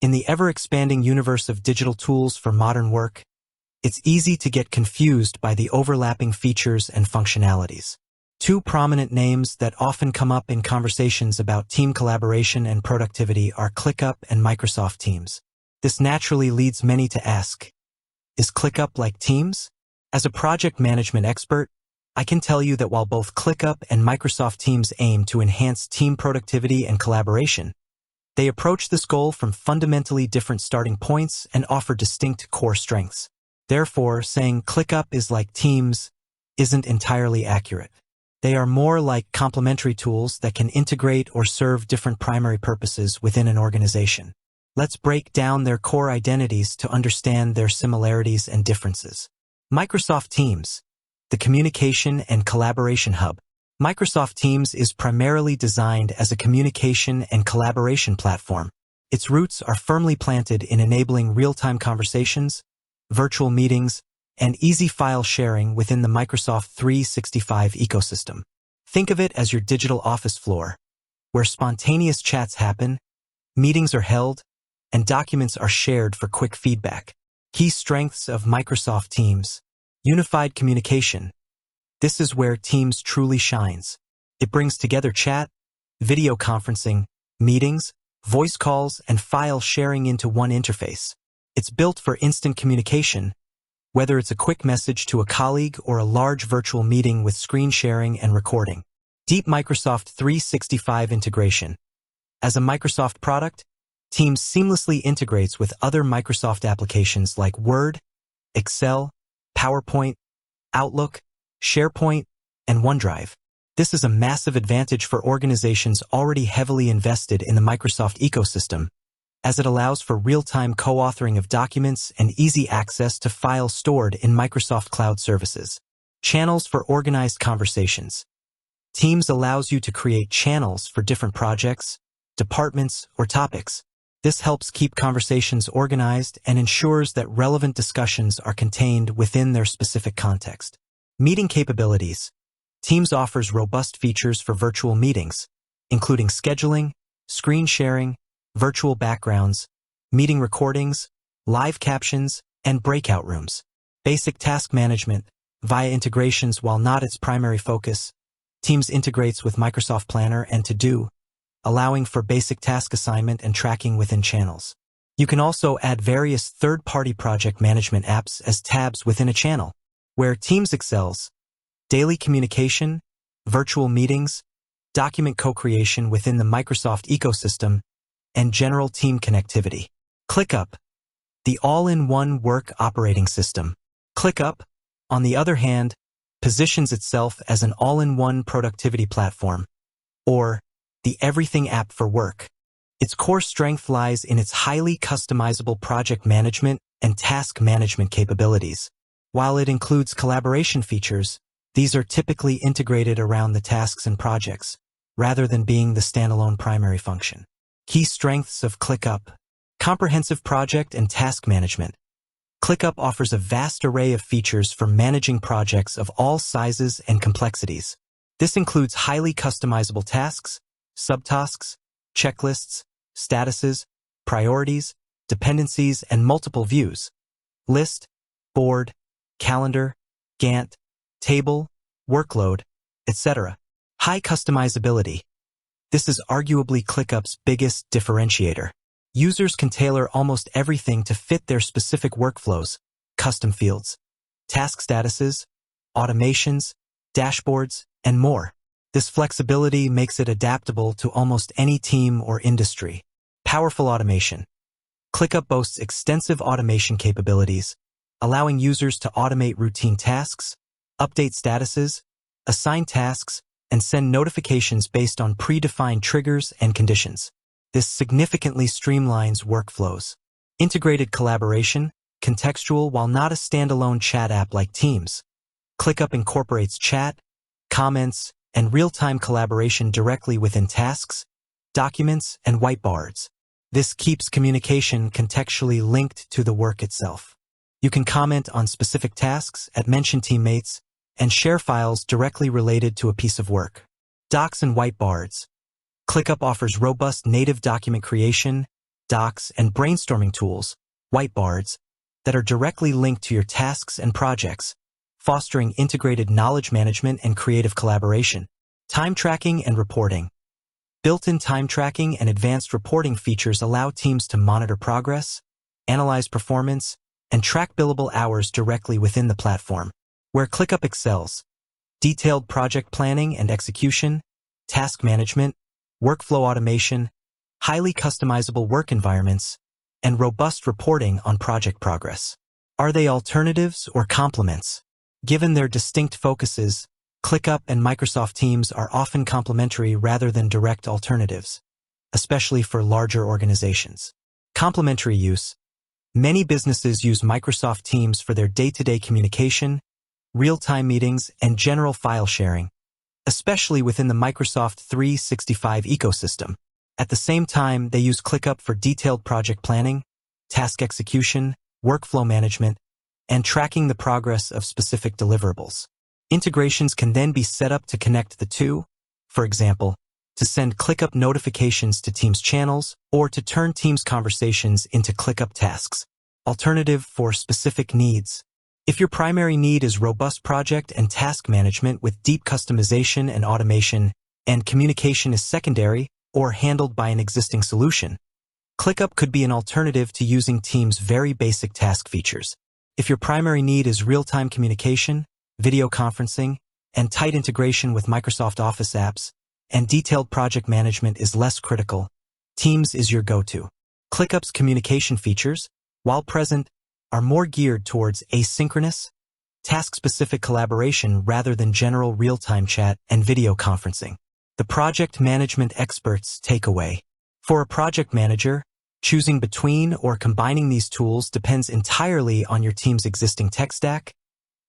In the ever-expanding universe of digital tools for modern work, it's easy to get confused by the overlapping features and functionalities. Two prominent names that often come up in conversations about team collaboration and productivity are ClickUp and Microsoft Teams. This naturally leads many to ask, is ClickUp like Teams? As a project management expert, I can tell you that while both ClickUp and Microsoft Teams aim to enhance team productivity and collaboration, they approach this goal from fundamentally different starting points and offer distinct core strengths. Therefore, saying ClickUp is like Teams isn't entirely accurate. They are more like complementary tools that can integrate or serve different primary purposes within an organization. Let's break down their core identities to understand their similarities and differences. Microsoft Teams, the communication and collaboration hub. Microsoft Teams is primarily designed as a communication and collaboration platform. Its roots are firmly planted in enabling real-time conversations, virtual meetings, and easy file sharing within the Microsoft 365 ecosystem. Think of it as your digital office floor, where spontaneous chats happen, meetings are held, and documents are shared for quick feedback. Key strengths of Microsoft Teams. Unified communication. This is where Teams truly shines. It brings together chat, video conferencing, meetings, voice calls, and file sharing into one interface. It's built for instant communication, whether it's a quick message to a colleague or a large virtual meeting with screen sharing and recording. Deep Microsoft 365 integration. As a Microsoft product, Teams seamlessly integrates with other Microsoft applications like Word, Excel, PowerPoint, Outlook, SharePoint, and OneDrive. This is a massive advantage for organizations already heavily invested in the Microsoft ecosystem, as it allows for real-time co-authoring of documents and easy access to files stored in Microsoft Cloud services. Channels for organized conversations. Teams allows you to create channels for different projects, departments, or topics. This helps keep conversations organized and ensures that relevant discussions are contained within their specific context. Meeting capabilities. Teams offers robust features for virtual meetings, including scheduling, screen sharing, virtual backgrounds, meeting recordings, live captions, and breakout rooms. Basic task management. Via integrations, while not its primary focus, Teams integrates with Microsoft Planner and To-Do, allowing for basic task assignment and tracking within channels. You can also add various third-party project management apps as tabs within a channel. Where Teams excels: daily communication, virtual meetings, document co-creation within the Microsoft ecosystem, and general team connectivity. ClickUp, the all-in-one work operating system. ClickUp, on the other hand, positions itself as an all-in-one productivity platform, or the everything app for work. Its core strength lies in its highly customizable project management and task management capabilities. While it includes collaboration features, these are typically integrated around the tasks and projects, rather than being the standalone primary function. Key strengths of ClickUp. Comprehensive project and task management. ClickUp offers a vast array of features for managing projects of all sizes and complexities. This includes highly customizable tasks, subtasks, checklists, statuses, priorities, dependencies, and multiple views. List, board, calendar, Gantt, table, workload, etc. High customizability. This is arguably ClickUp's biggest differentiator. Users can tailor almost everything to fit their specific workflows, custom fields, task statuses, automations, dashboards, and more. This flexibility makes it adaptable to almost any team or industry. Powerful automation. ClickUp boasts extensive automation capabilities, allowing users to automate routine tasks, update statuses, assign tasks, and send notifications based on predefined triggers and conditions. This significantly streamlines workflows. Integrated collaboration, contextual while not a standalone chat app like Teams. ClickUp incorporates chat, comments, and real-time collaboration directly within tasks, documents, and whiteboards. This keeps communication contextually linked to the work itself. You can comment on specific tasks, mention teammates, and share files directly related to a piece of work. Docs and whiteboards. ClickUp offers robust native document creation, docs, and brainstorming tools, whiteboards, that are directly linked to your tasks and projects, fostering integrated knowledge management and creative collaboration. Time tracking and reporting. Built-in time tracking and advanced reporting features allow teams to monitor progress, analyze performance, and track billable hours directly within the platform. Where ClickUp excels: detailed project planning and execution, task management, workflow automation, highly customizable work environments, and robust reporting on project progress. Are they alternatives or complements? Given their distinct focuses, ClickUp and Microsoft Teams are often complementary rather than direct alternatives, especially for larger organizations. Complementary use. Many businesses use Microsoft Teams for their day-to-day communication, real-time meetings, and general file sharing, especially within the Microsoft 365 ecosystem. At the same time, they use ClickUp for detailed project planning, task execution, workflow management, and tracking the progress of specific deliverables. Integrations can then be set up to connect the two, for example, to send ClickUp notifications to Teams channels or to turn Teams conversations into ClickUp tasks. Alternative for specific needs. If your primary need is robust project and task management with deep customization and automation, and communication is secondary or handled by an existing solution, ClickUp could be an alternative to using Teams' very basic task features. If your primary need is real-time communication, video conferencing, and tight integration with Microsoft Office apps, and detailed project management is less critical, Teams is your go-to. ClickUp's communication features, while present, are more geared towards asynchronous, task-specific collaboration rather than general real-time chat and video conferencing. The project management expert's takeaway. For a project manager, choosing between or combining these tools depends entirely on your team's existing tech stack,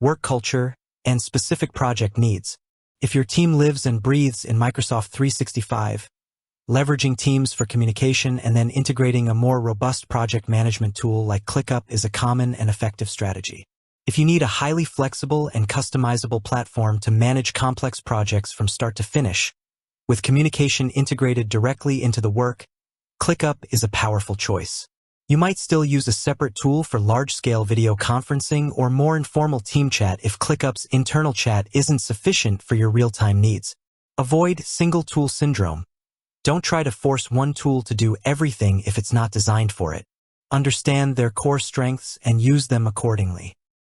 work culture, and specific project needs. If your team lives and breathes in Microsoft 365, leveraging Teams for communication and then integrating a more robust project management tool like ClickUp is a common and effective strategy. If you need a highly flexible and customizable platform to manage complex projects from start to finish, with communication integrated directly into the work, ClickUp is a powerful choice. You might still use a separate tool for large-scale video conferencing or more informal team chat if ClickUp's internal chat isn't sufficient for your real-time needs. Avoid single-tool syndrome. Don't try to force one tool to do everything if it's not designed for it. Understand their core strengths and use them accordingly.